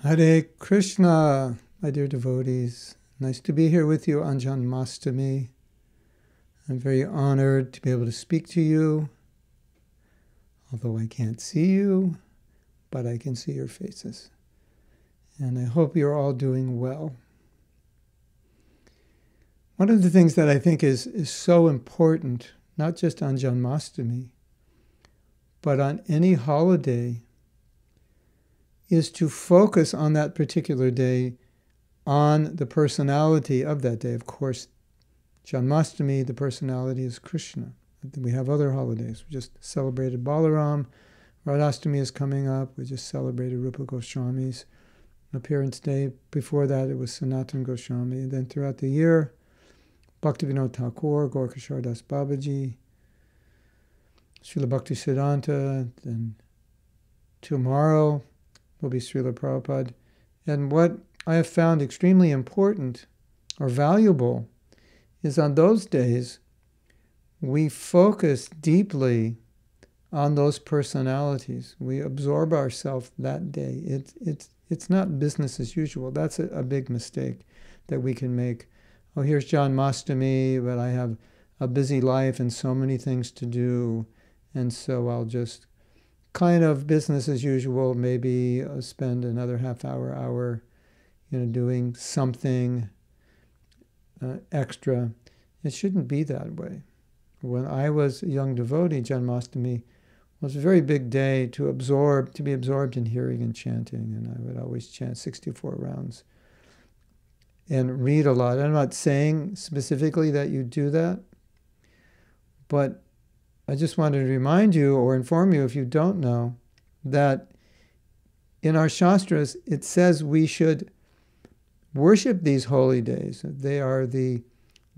Hare Krishna, my dear devotees. Nice to be here with you on Janmastami. I'm very honored to be able to speak to you, although I can't see you, but I can see your faces. And I hope you're all doing well. One of the things that I think is so important, not just on Janmastami, but on any holiday, is to focus on that particular day, on the personality of that day. Of course, Janmastami, the personality is Krishna. We have other holidays. We just celebrated Balaram. Radhastami is coming up. We just celebrated Rupa Goswami's appearance day. Before that, it was Sanatan Goswami. And then throughout the year, Bhaktivinoda Thakur, Gorkashar Das Babaji, Srila Bhakti Siddhanta, then tomorrow will be Srila Prabhupada. And what I have found extremely important or valuable is on those days, we focus deeply on those personalities. We absorb ourselves that day. It's not business as usual. That's a big mistake that we can make. Oh, here's Janmastami, but I have a busy life and so many things to do, and so I'll just kind of business as usual, maybe spend another half hour, doing something extra. It shouldn't be that way. When I was a young devotee, Janmastami was a very big day to be absorbed in hearing and chanting, and I would always chant 64 rounds and read a lot. I'm not saying specifically that you do that, but I just wanted to remind you or inform you, if you don't know, that in our Shastras it says we should worship these holy days. They are the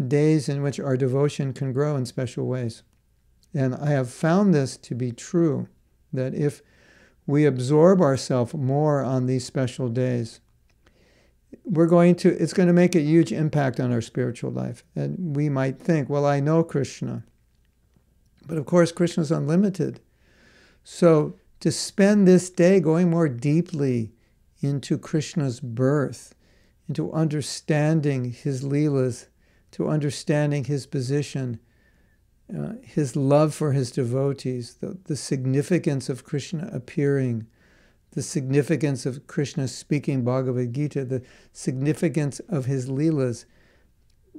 days in which our devotion can grow in special ways. And I have found this to be true, that if we absorb ourselves more on these special days, it's going to make a huge impact on our spiritual life. And we might think, well, I know Krishna. But of course, Krishna is unlimited. So to spend this day going more deeply into Krishna's birth, into understanding his leelas, to understanding his position, his love for his devotees, the significance of Krishna appearing, the significance of Krishna speaking Bhagavad Gita, the significance of his leelas.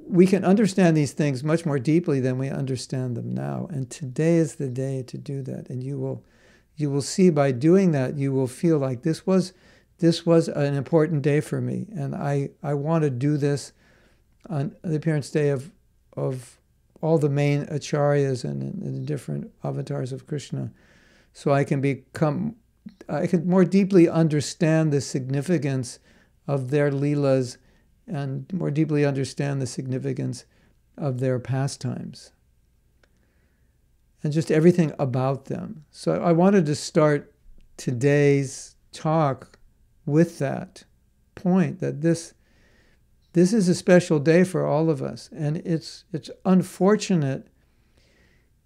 We can understand these things much more deeply than we understand them now. And today is the day to do that. And you will see by doing that, you will feel like this was an important day for me. And I want to do this on the appearance day of all the main acharyas and the different avatars of Krishna. So I can more deeply understand the significance of their leelas and more deeply understand the significance of their pastimes and just everything about them. So I wanted to start today's talk with that point, that this is a special day for all of us. And it's unfortunate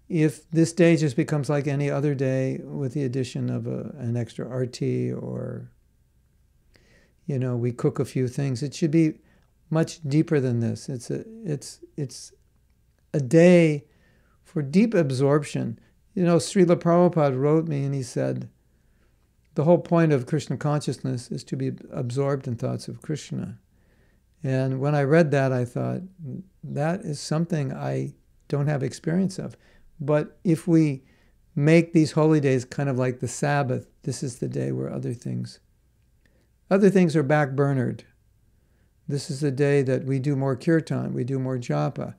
if this day just becomes like any other day with the addition of an extra RT or, we cook a few things. It should be much deeper than this. It's a day for deep absorption. Srila Prabhupada wrote me and he said, the whole point of Krishna consciousness is to be absorbed in thoughts of Krishna. And when I read that, I thought, that is something I don't have experience of. But if we make these holy days kind of like the Sabbath, this is the day where other things are backburnered. This is the day that we do more kirtan, we do more japa,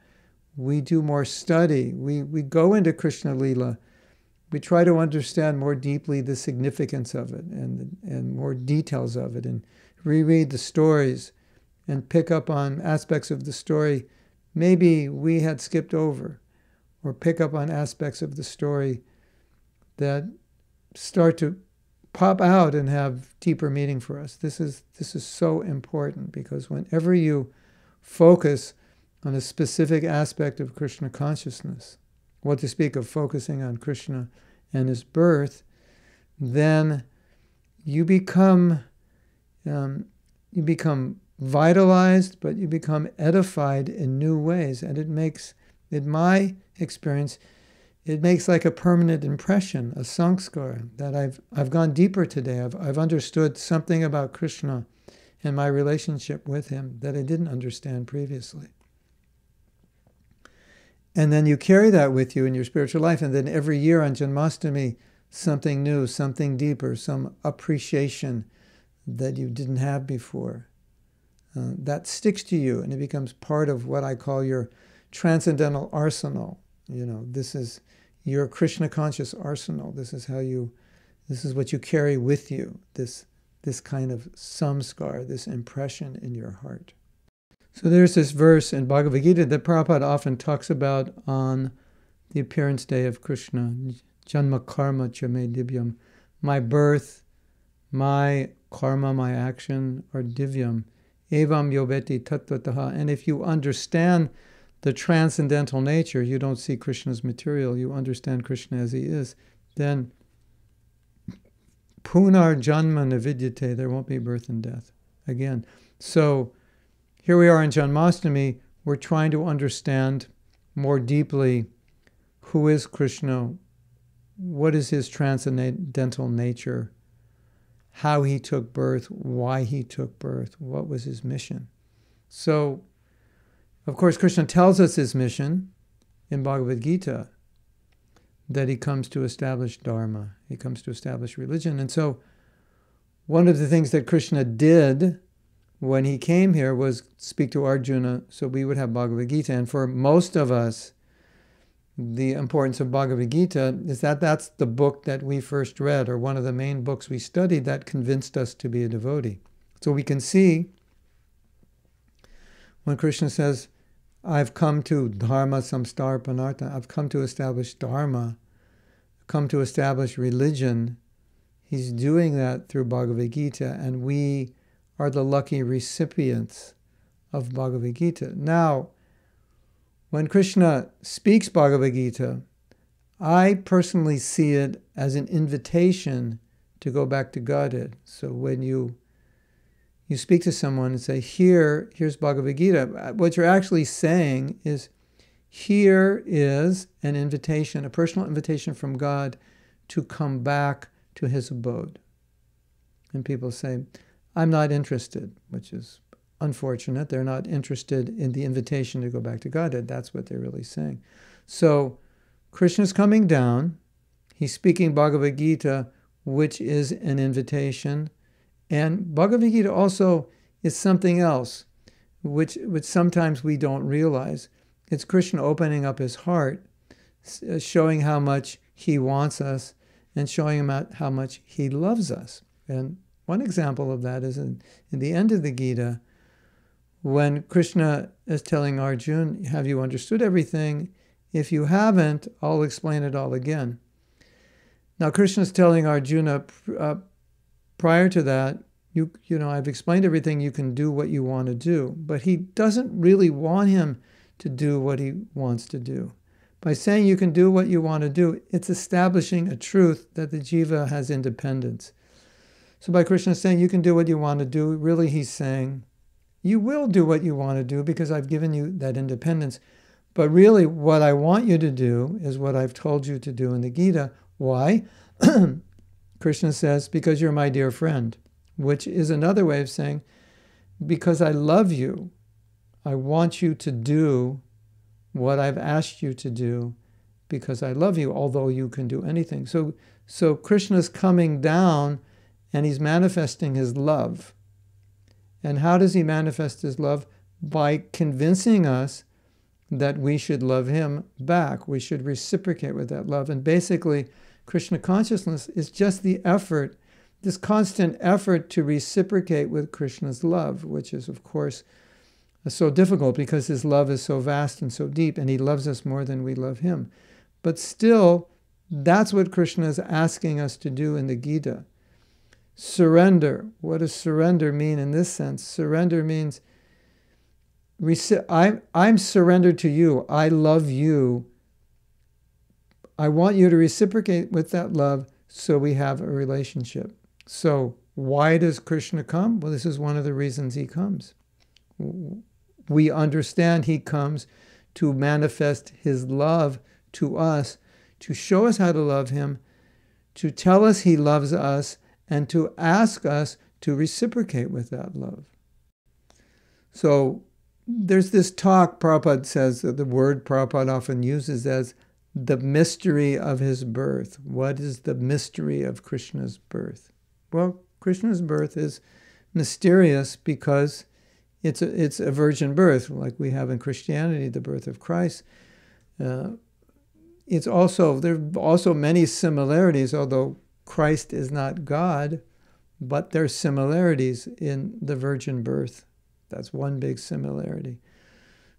we do more study, we go into Krishna Leela, we try to understand more deeply the significance of it and more details of it, and reread the stories and pick up on aspects of the story maybe we had skipped over, or pick up on aspects of the story that start to pop out and have deeper meaning for us. This is so important, because whenever you focus on a specific aspect of Krishna consciousness, what to speak of focusing on Krishna and his birth, then you become you become vitalized, but you become edified in new ways. And it makes, in my experience, it makes like a permanent impression, a sanskar, that I've gone deeper today. I've understood something about Krishna and my relationship with him that I didn't understand previously. And then you carry that with you in your spiritual life, and then every year on Janmastami, something new, something deeper, some appreciation that you didn't have before. That sticks to you, and it becomes part of what I call your transcendental arsenal. This is your Krishna conscious arsenal. This is what you carry with you, this kind of samskar, this impression in your heart. So there's this verse in Bhagavad Gita that Prabhupada often talks about on the appearance day of Krishna. Janma karma cha me divyam. My birth, my karma, my action are divyam. Evam yoveti tattvataha. And if you understand the transcendental nature, you don't see Krishna's material, you understand Krishna as he is, then punar janma navidyate, there won't be birth and death again. So here we are in Janmastami, we're trying to understand more deeply who is Krishna, what is his transcendental nature, how he took birth, why he took birth, what was his mission. So, of course, Krishna tells us his mission in Bhagavad Gita, that he comes to establish Dharma, he comes to establish religion. And so one of the things that Krishna did when he came here was speak to Arjuna so we would have Bhagavad Gita. And for most of us, the importance of Bhagavad Gita is that that's the book that we first read, or one of the main books we studied that convinced us to be a devotee. So we can see when Krishna says, I've come to Dharma samstarpanartha, I've come to establish Dharma, come to establish religion, he's doing that through Bhagavad Gita, and we are the lucky recipients of Bhagavad Gita. Now, when Krishna speaks Bhagavad Gita, I personally see it as an invitation to go back to Godhead. So when you speak to someone and say, here's Bhagavad Gita, what you're actually saying is, here is an invitation, a personal invitation from God to come back to his abode. And people say, I'm not interested, which is unfortunate. They're not interested in the invitation to go back to Godhead. That's what they're really saying. So Krishna's coming down. He's speaking Bhagavad Gita, which is an invitation. And Bhagavad Gita also is something else, which sometimes we don't realize. It's Krishna opening up his heart, showing how much he wants us, and showing him how much he loves us. And one example of that is in the end of the Gita, when Krishna is telling Arjuna, have you understood everything? If you haven't, I'll explain it all again. Now Krishna's telling Arjuna, prior to that, you know, I've explained everything, you can do what you want to do. But he doesn't really want him to do what he wants to do. By saying you can do what you want to do, it's establishing a truth that the jiva has independence. So by Krishna saying you can do what you want to do, really he's saying, you will do what you want to do because I've given you that independence. But really what I want you to do is what I've told you to do in the Gita. Why? Krishna says, because you're my dear friend, which is another way of saying, because I love you, I want you to do what I've asked you to do because I love you, although you can do anything. So Krishna's coming down and he's manifesting his love. And how does he manifest his love? By convincing us that we should love him back. We should reciprocate with that love. And basically, Krishna consciousness is just the effort, this constant effort to reciprocate with Krishna's love, which is, of course, so difficult because his love is so vast and so deep, and he loves us more than we love him. But still, that's what Krishna is asking us to do in the Gita. Surrender. What does surrender mean in this sense? Surrender means, I'm surrendered to you. I love you. I want you to reciprocate with that love so we have a relationship. So Why does Krishna come? Well, this is one of the reasons he comes. We understand he comes to manifest his love to us, to show us how to love him, to tell us he loves us, and to ask us to reciprocate with that love. So there's this talk Prabhupada says, that the word Prabhupada often uses as the mystery of his birth. What is the mystery of Krishna's birth? Well, Krishna's birth is mysterious because it's a virgin birth, like we have in Christianity, the birth of Christ. There are also many similarities, although Christ is not God, but there's similarities in the virgin birth. That's one big similarity.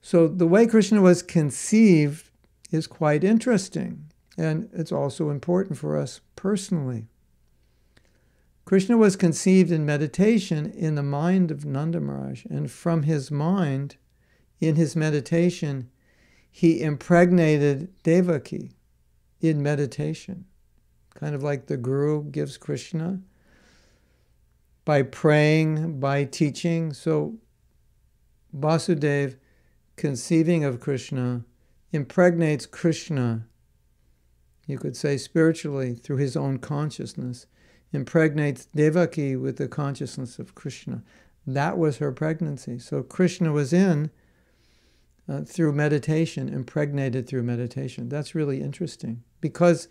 So the way Krishna was conceived is quite interesting, and it's also important for us personally. Krishna was conceived in meditation in the mind of Nanda Maharaj, and from his mind, in his meditation, he impregnated Devaki in meditation, kind of like the Guru gives Krishna, by praying, by teaching. So Vasudeva, conceiving of Krishna, impregnates Krishna, you could say spiritually, through his own consciousness, impregnates Devaki with the consciousness of Krishna. That was her pregnancy. So Krishna was through meditation, impregnated through meditation. That's really interesting, because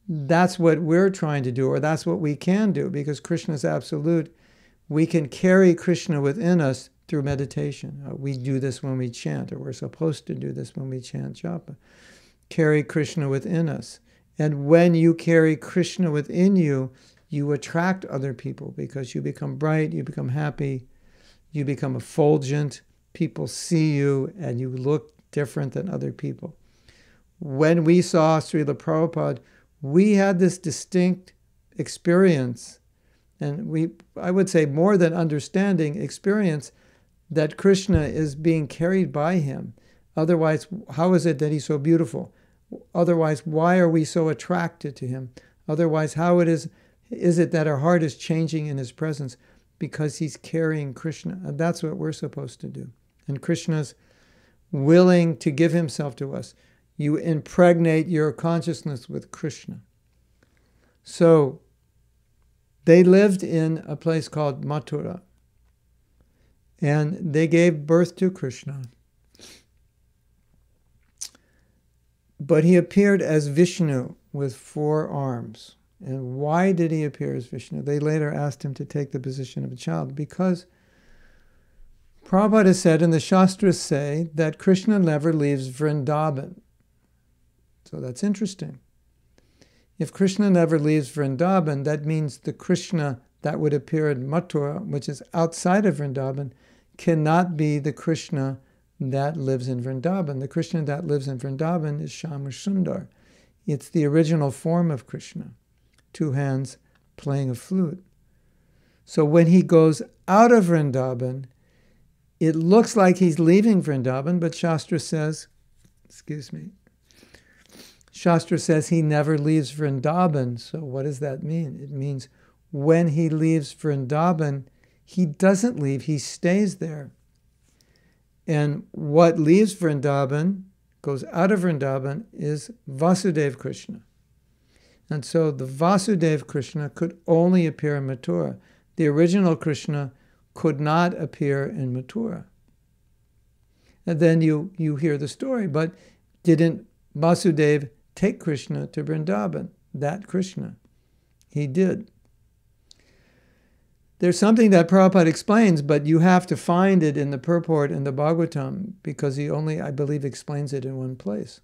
that's what we're trying to do, or that's what we can do, because Krishna is absolute. We can carry Krishna within us through meditation. We do this when we chant, or we're supposed to do this when we chant japa. Carry Krishna within us. And when you carry Krishna within you, you attract other people, because you become bright, you become happy, you become effulgent, people see you, and you look different than other people. When we saw Srila Prabhupada, we had this distinct experience, and I would say more than understanding, experience that Krishna is being carried by him. Otherwise, how is it that he's so beautiful? Otherwise, why are we so attracted to him? Otherwise, how is it that our heart is changing in his presence? Because he's carrying Krishna. And that's what we're supposed to do. And Krishna's willing to give himself to us. You impregnate your consciousness with Krishna. So they lived in a place called Mathura. And they gave birth to Krishna. But he appeared as Vishnu with 4 arms. And why did he appear as Vishnu? They later asked him to take the position of a child, because Prabhupada said, and the Shastras say, that Krishna never leaves Vrindavan. So that's interesting. If Krishna never leaves Vrindavan, that means the Krishna that would appear in Mathura, which is outside of Vrindavan, cannot be the Krishna that lives in Vrindavan. The Krishna that lives in Vrindavan is Shyama Sundar. It's the original form of Krishna, 2 hands playing a flute. So when he goes out of Vrindavan, it looks like he's leaving Vrindavan, but Shastra says, Shastra says he never leaves Vrindavan. So what does that mean? It means when he leaves Vrindavan, he doesn't leave, he stays there. And what leaves Vrindavan, goes out of Vrindavan, is Vasudeva Krishna. And so the Vasudeva Krishna could only appear in Mathura. The original Krishna could not appear in Mathura. And then you hear the story, but didn't Vasudeva take Krishna to Vrindavan? That Krishna. He did. There's something that Prabhupada explains, but you have to find it in the purport in the Bhagavatam, because he only, I believe, explains it in one place.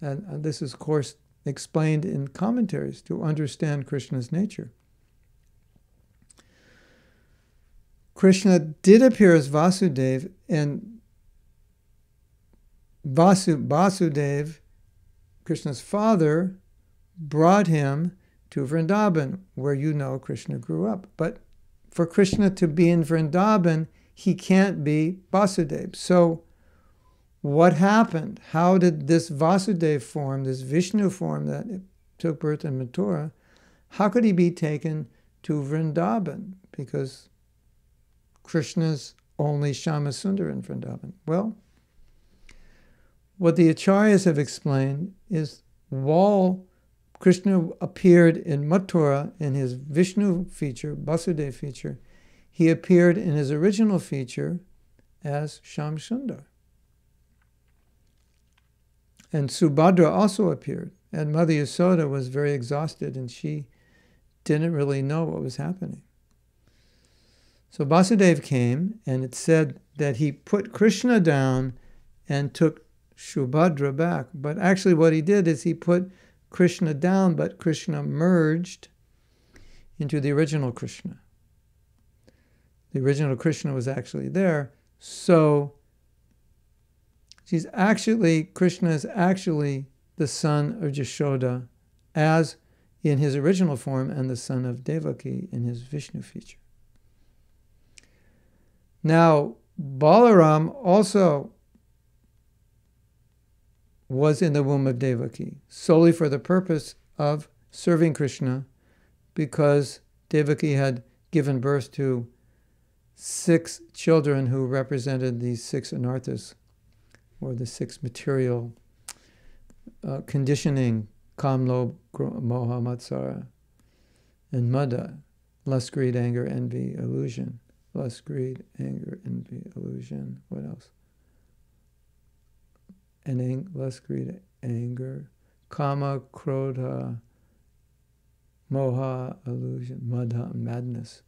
And this is, of course, explained in commentaries to understand Krishna's nature. Krishna did appear as Vasudeva, and Vasudeva, Krishna's father, brought him to Vrindavan, where Krishna grew up. But for Krishna to be in Vrindavan, he can't be Vasudeva. So what happened? How did this Vasudeva form, this Vishnu form that took birth in Mathura, how could he be taken to Vrindavan, because Krishna's only Shyamasundar in Vrindavan. Well, what the Acharyas have explained is while Krishna appeared in Mathura in his Vishnu feature, Vasudeva feature, he appeared in his original feature as Shyamasundar. And Subhadra also appeared. And Mother Yasoda was very exhausted and she didn't really know what was happening. So Vasudeva came, and it said that he put Krishna down and took Subhadra back. But actually what he did is he put Krishna down, but Krishna merged into the original Krishna. The original Krishna was actually there. So Krishna is actually the son of Yashoda as in his original form, and the son of Devaki in his Vishnu feature. Now, Balaram also was in the womb of Devaki, solely for the purpose of serving Krishna, because Devaki had given birth to 6 children who represented these 6 anarthas, or the 6 material conditioning, Kamlo, Moha, Matsara, and Mada, lust, greed, anger, envy, illusion. Lust, greed, anger, envy, illusion. What else? And lust, greed, anger, kama, krodha, moha, illusion, madha, madness.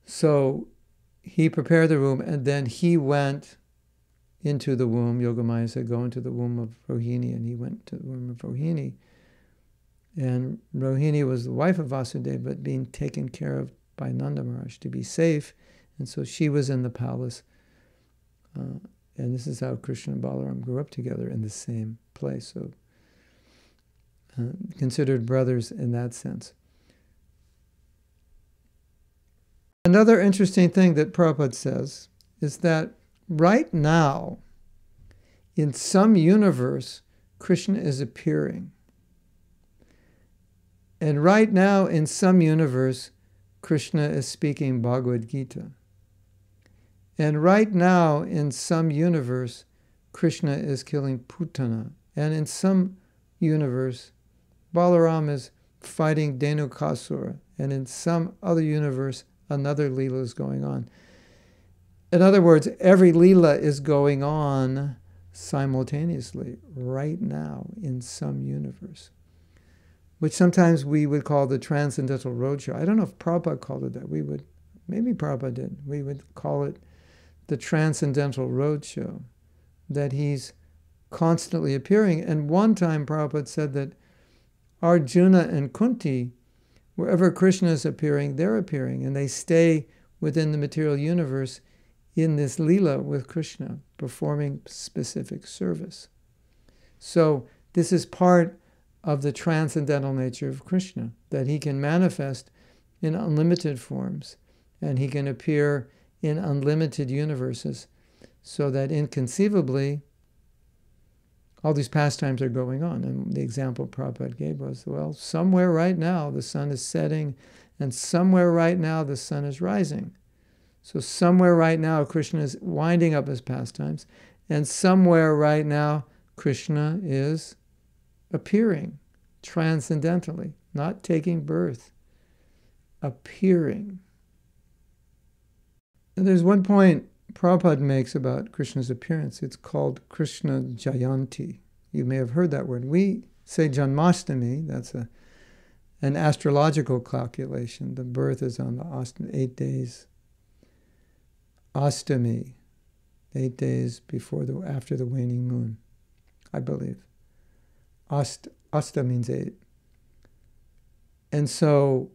So he prepared the womb, and then he went into the womb. Yogamaya said, go into the womb of Rohini, and he went to the womb of Rohini. And Rohini was the wife of Vasudeva, but being taken care of by Nanda Maharaj to be safe, and so she was in the palace. And this is how Krishna and Balaram grew up together in the same place. So considered brothers in that sense. Another interesting thing that Prabhupada says is that right now, in some universe, Krishna is appearing. And right now, in some universe, Krishna is speaking Bhagavad Gita. And right now, in some universe, Krishna is killing Putana. And in some universe, Balaram is fighting Dhenukasura. And in some other universe, another Leela is going on. In other words, every Leela is going on simultaneously right now in some universe, which sometimes we would call the Transcendental Roadshow. I don't know if Prabhupada called it that. Maybe Prabhupada did. We would call it the Transcendental Roadshow, that he's constantly appearing. And one time Prabhupada said that Arjuna and Kunti, wherever Krishna is appearing, they're appearing, and they stay within the material universe in this Leela with Krishna, performing specific service. So this is part of the transcendental nature of Krishna, that he can manifest in unlimited forms, and he can appear in unlimited universes, so that inconceivably all these pastimes are going on. And the example Prabhupada gave was, well, somewhere right now the sun is setting, and somewhere right now the sun is rising. So somewhere right now Krishna is winding up his pastimes, and somewhere right now Krishna is appearing transcendentally, not taking birth, appearing. And there's one point Prabhupada makes about Krishna's appearance. It's called Krishna Jayanti. You may have heard that word. We say Janmastami, that's an astrological calculation. The birth is on the 8 days. Astami, 8 days after the waning moon, I believe. Asta means 8. And so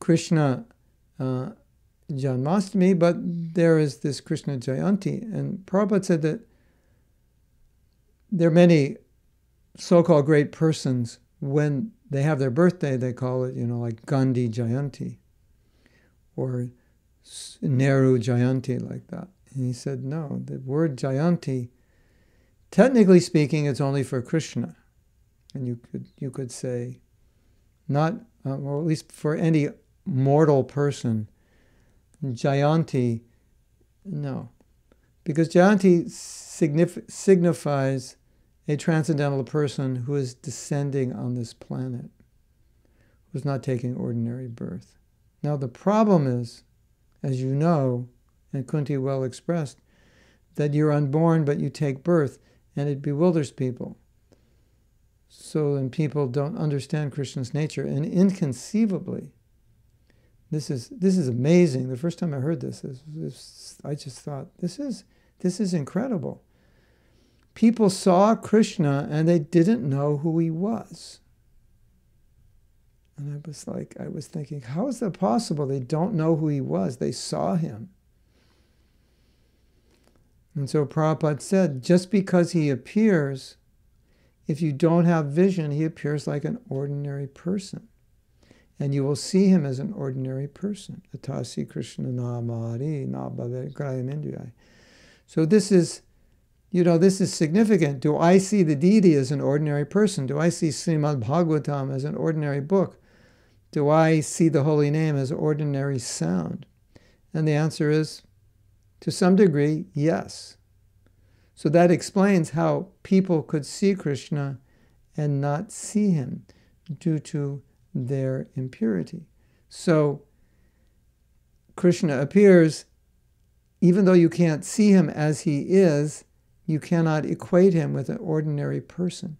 Krishna Janmastami, but there is this Krishna Jayanti. And Prabhupada said that there are many so-called great persons, when they have their birthday, they call it, like Gandhi Jayanti or Nehru Jayanti, like that. And he said, no, the word Jayanti, technically speaking, it's only for Krishna. And you could say, not, or at least for any mortal person, Jayanti, no. Because Jayanti signifies a transcendental person who is descending on this planet, who's not taking ordinary birth. Now the problem is, as you know, and Kunti well expressed, that you're unborn but you take birth, and it bewilders people. So then people don't understand Krishna's nature, and inconceivably, this is amazing. The first time I heard this, I just thought, this is incredible. People saw Krishna and they didn't know who he was. And I was thinking, how is that possible? They don't know who he was. They saw him. And so Prabhupada said, just because he appears, if you don't have vision, he appears like an ordinary person. And you will see him as an ordinary person. Atasi Krishna namari nabhave grayamendriyai. So this is significant. Do I see the deity as an ordinary person? Do I see Srimad Bhagavatam as an ordinary book? Do I see the holy name as ordinary sound? And the answer is, to some degree, yes. So that explains how people could see Krishna and not see him due to their impurity. So Krishna appears, even though you can't see him as he is, you cannot equate him with an ordinary person.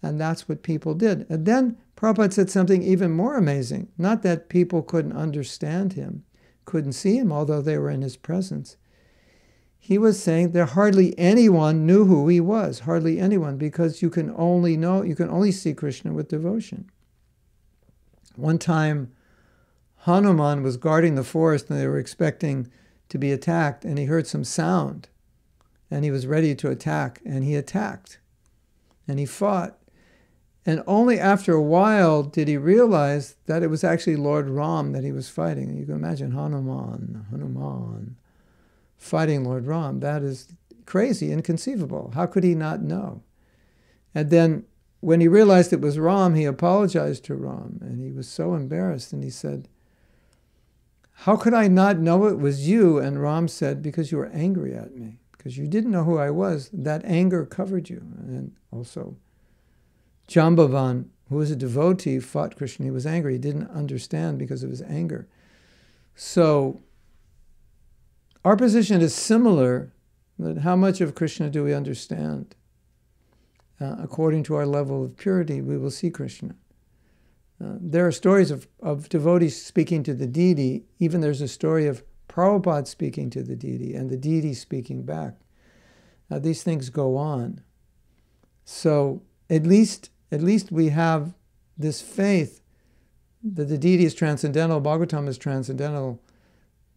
And that's what people did. And then Prabhupada said something even more amazing. Not that people couldn't understand him, couldn't see him, although they were in his presence. He was saying that hardly anyone knew who he was, hardly anyone, because you can only see Krishna with devotion. One time, Hanuman was guarding the forest and they were expecting to be attacked, and he heard some sound, and he was ready to attack, and he attacked, and he fought. And only after a while did he realize that it was actually Lord Ram that he was fighting. And you can imagine Hanuman, fighting Lord Ram. That is crazy, inconceivable. How could he not know? And then when he realized it was Ram, he apologized to Ram, and he was so embarrassed, and he said, how could I not know it was you? And Ram said, because you were angry at me, because you didn't know who I was. That anger covered you. And also, Jambavan, who was a devotee, fought Krishna. He was angry. He didn't understand because of his anger. So our position is similar, that how much of Krishna do we understand? According to our level of purity, we will see Krishna. There are stories of devotees speaking to the deity. Even there's a story of Prabhupada speaking to the deity and the deity speaking back. These things go on. So at least we have this faith that the deity is transcendental, Bhagavatam is transcendental,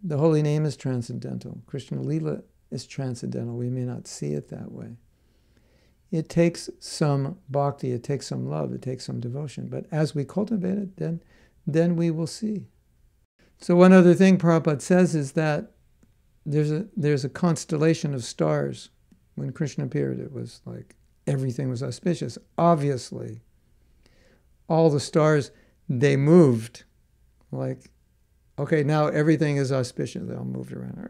the holy name is transcendental, Krishna Lila is transcendental. We may not see it that way. It takes some bhakti, it takes some love, it takes some devotion. But as we cultivate it, then we will see. So one other thing Prabhupada says is that there's a constellation of stars. When Krishna appeared, it was like everything was auspicious. Obviously, all the stars, they moved. Like, okay, now everything is auspicious. They all moved around.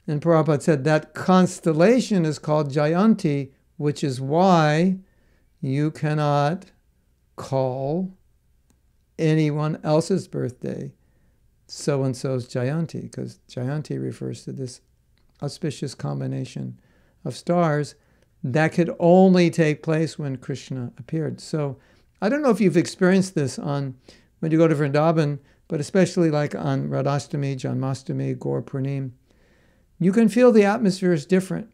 And Prabhupada said that constellation is called Jayanti, which is why you cannot call anyone else's birthday so-and-so's Jayanti, because Jayanti refers to this auspicious combination of stars that could only take place when Krishna appeared. So I don't know if you've experienced this when you go to Vrindavan, but especially like on Radhastami, Janmastami, Gaur Purnim, you can feel the atmosphere is different.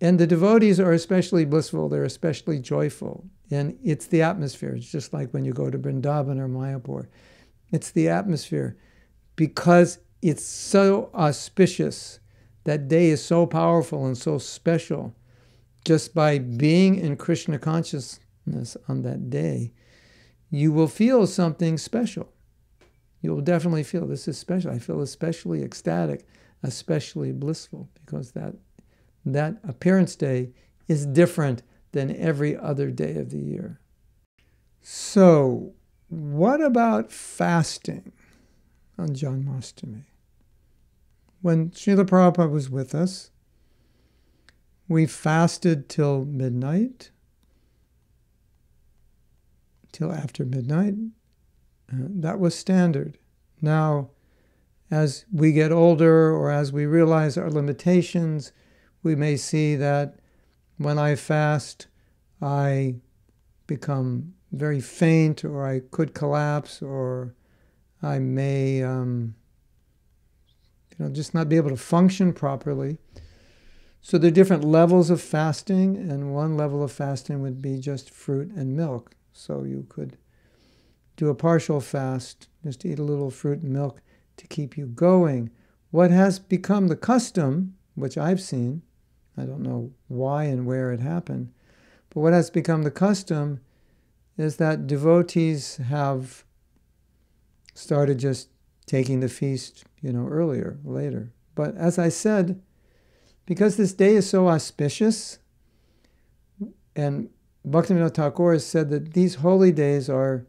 And the devotees are especially blissful, they're especially joyful. And it's the atmosphere. It's just like when you go to Vrindavan or Mayapur. It's the atmosphere. Because it's so auspicious, that day is so powerful and so special. Just by being in Krishna consciousness on that day, you will feel something special. You will definitely feel this is special. I feel especially ecstatic, especially blissful, because that appearance day is different than every other day of the year. So, what about fasting on Janmastami? When Srila Prabhupada was with us, we fasted till midnight, till after midnight. That was standard. Now, as we get older or as we realize our limitations, we may see that when I fast, I become very faint, or I could collapse, or I may just not be able to function properly. So there are different levels of fasting, and one level of fasting would be just fruit and milk. So you could do a partial fast, just eat a little fruit and milk to keep you going. What has become the custom, which I've seen, I don't know why and where it happened, but what has become the custom is that devotees have started just taking the feast, later. But as I said, because this day is so auspicious, and Bhaktivinoda Thakur has said that these holy days are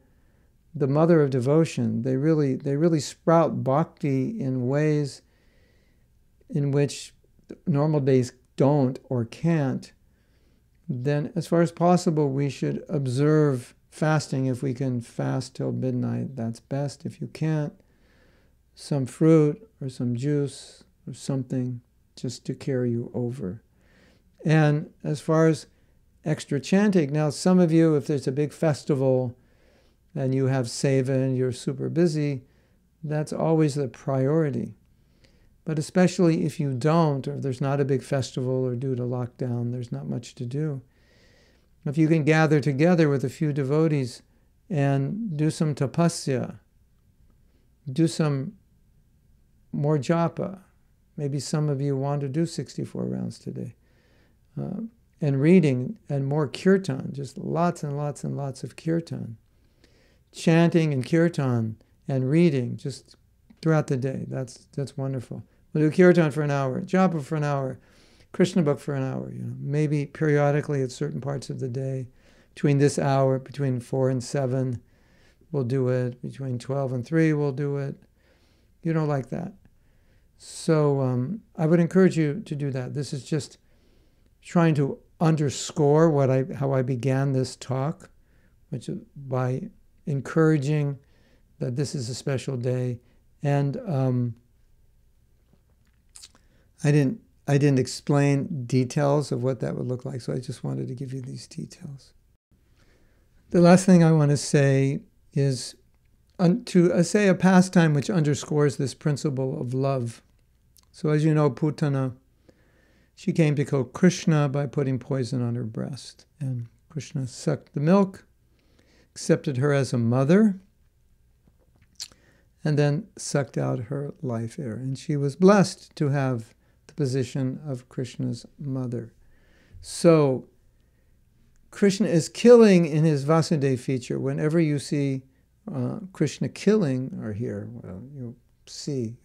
the mother of devotion. They really sprout bhakti in ways in which normal days don't or can't. Then, as far as possible, we should observe fasting. If we can fast till midnight, that's best. If you can't, some fruit or some juice or something just to carry you over. And as far as extra chanting, now some of you, if there's a big festival and you have seva and you're super busy, that's always the priority. But especially if you don't, or if there's not a big festival, or due to lockdown, there's not much to do. If you can gather together with a few devotees and do some tapasya, do some more japa. Maybe some of you want to do 64 rounds today. And reading and more kirtan, just lots and lots and lots of kirtan. Chanting and kirtan and reading just throughout the day. That's wonderful. We'll do kirtan for an hour, japa for an hour, Krishna book for an hour. Maybe periodically at certain parts of the day. Between this hour, between 4 and 7, we'll do it. Between 12 and 3, we'll do it. Like that. So I would encourage you to do that. This is just trying to underscore how I began this talk, which is by encouraging that this is a special day. And I didn't explain details of what that would look like, so I just wanted to give you these details. The last thing I want to say is to say a pastime which underscores this principle of love. So as you know, Putana, she came to kill Krishna by putting poison on her breast. And Krishna sucked the milk, accepted her as a mother, and then sucked out her life air. And she was blessed to have the position of Krishna's mother. So Krishna is killing in his Vasudeva feature. Whenever you see Krishna killing, or hear, well, you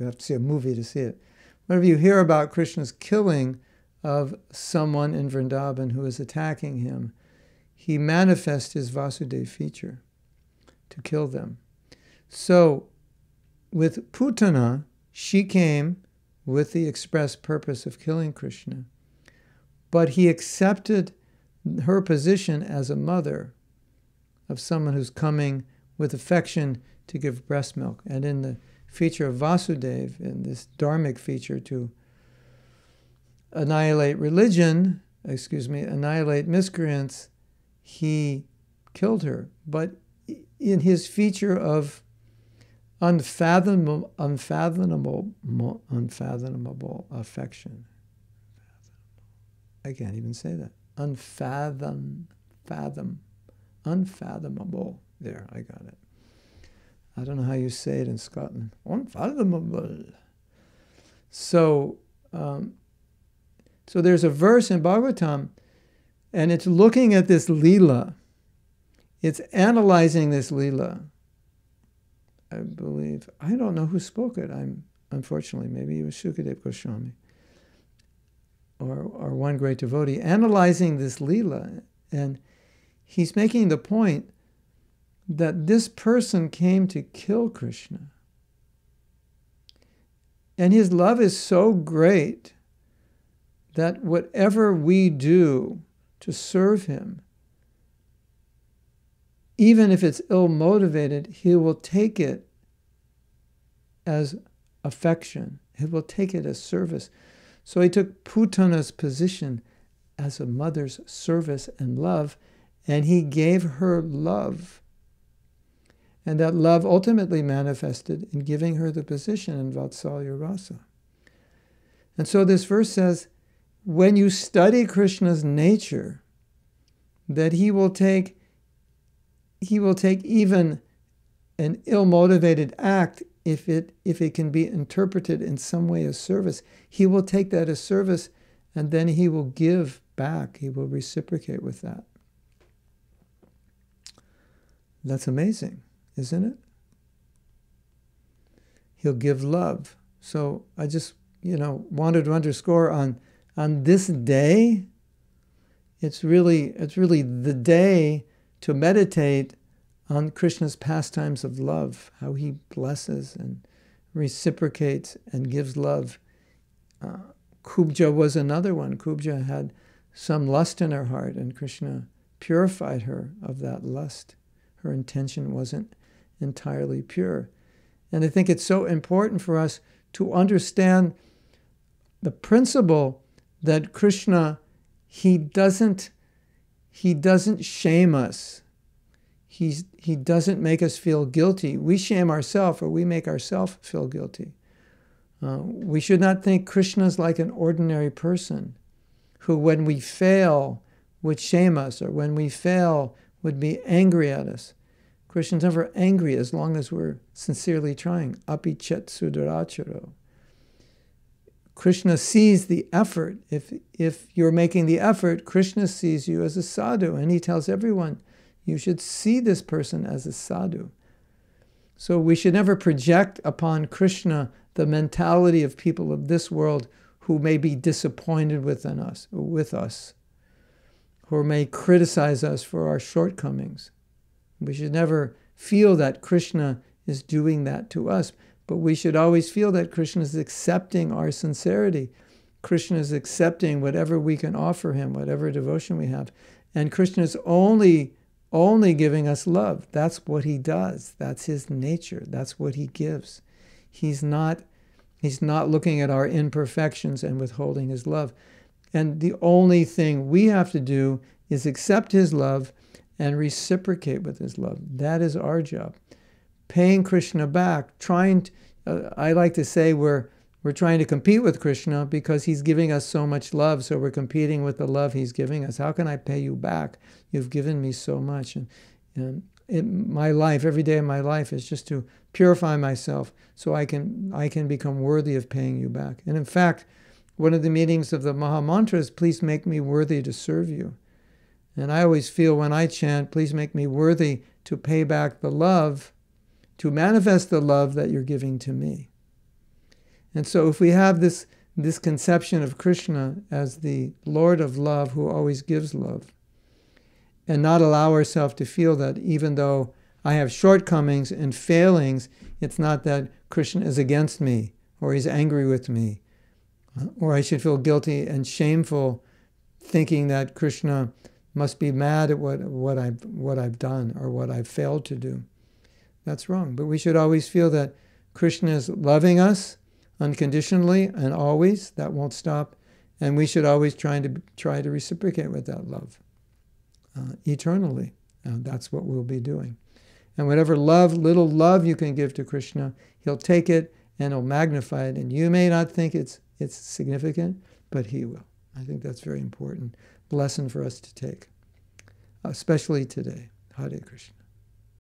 have to see a movie to see it. Whenever you hear about Krishna's killing of someone in Vrindavan who is attacking him, he manifests his Vasudeva feature to kill them. So with Putana, she came with the express purpose of killing Krishna, but he accepted her position as a mother of someone who's coming with affection to give breast milk. And in the feature of Vasudeva, in this dharmic feature to annihilate annihilate miscreants, he killed her. But in his feature of unfathomable affection, I can't even say that. Unfathomable. There, I got it. I don't know how you say it in Scotland. Unfathomable. So there's a verse in Bhagavatam, and it's looking at this lila. It's analyzing this lila. I believe, I don't know who spoke it. Unfortunately, maybe it was Shukadeva Goswami or one great devotee, analyzing this lila. And he's making the point that this person came to kill Krishna. And his love is so great that whatever we do to serve him, even if it's ill-motivated, he will take it as affection. He will take it as service. So he took Putana's position as a mother's service and love, and he gave her love. And that love ultimately manifested in giving her the position in Vatsalya Rasa. And so this verse says, when you study Krishna's nature, that he will take even an ill-motivated act, if it can be interpreted in some way as service, he will take that as service, and then he will give back. He will reciprocate with that. That's amazing, isn't it? He'll give love. So I just, wanted to underscore on this day, it's really the day to meditate on Krishna's pastimes of love, how he blesses and reciprocates and gives love. Kubja was another one. Kubja had some lust in her heart, and Krishna purified her of that lust. Her intention wasn't entirely pure. And I think it's so important for us to understand the principle that Krishna, he doesn't shame us. He doesn't make us feel guilty. We shame ourselves, or we make ourselves feel guilty. We should not think Krishna is like an ordinary person who, when we fail, would shame us, or when we fail, would be angry at us. Krishna's never angry as long as we're sincerely trying. Api chet sudaracharo. Krishna sees the effort. If you're making the effort, Krishna sees you as a sadhu, and he tells everyone, you should see this person as a sadhu. So we should never project upon Krishna the mentality of people of this world who may be disappointed with us, who may criticize us for our shortcomings. We should never feel that Krishna is doing that to us, but we should always feel that Krishna is accepting our sincerity. Krishna is accepting whatever we can offer him, whatever devotion we have. And Krishna is only giving us love. That's what he does. That's his nature. That's what he gives. He's not looking at our imperfections and withholding his love. And the only thing we have to do is accept his love and reciprocate with his love. That is our job. Paying Krishna back, I like to say we're trying to compete with Krishna because he's giving us so much love, so we're competing with the love he's giving us. How can I pay you back? You've given me so much. And my life, every day of my life, is just to purify myself so I can become worthy of paying you back. And in fact, one of the meanings of the Maha Mantra is, please make me worthy to serve you. And I always feel when I chant, please make me worthy to pay back the love, to manifest the love that you're giving to me. And so if we have this conception of Krishna as the Lord of love who always gives love, and not allow ourselves to feel that even though I have shortcomings and failings, it's not that Krishna is against me, or he's angry with me, or I should feel guilty and shameful thinking that Krishna must be mad at what I've done or what I've failed to do. That's wrong. But we should always feel that Krishna is loving us unconditionally and always. That won't stop. And we should always try to reciprocate with that love eternally. That's what we'll be doing. And whatever little love you can give to Krishna, he'll take it and he'll magnify it. And you may not think it's significant, but he will. I think that's very important lesson for us to take, especially today. Hare Krishna.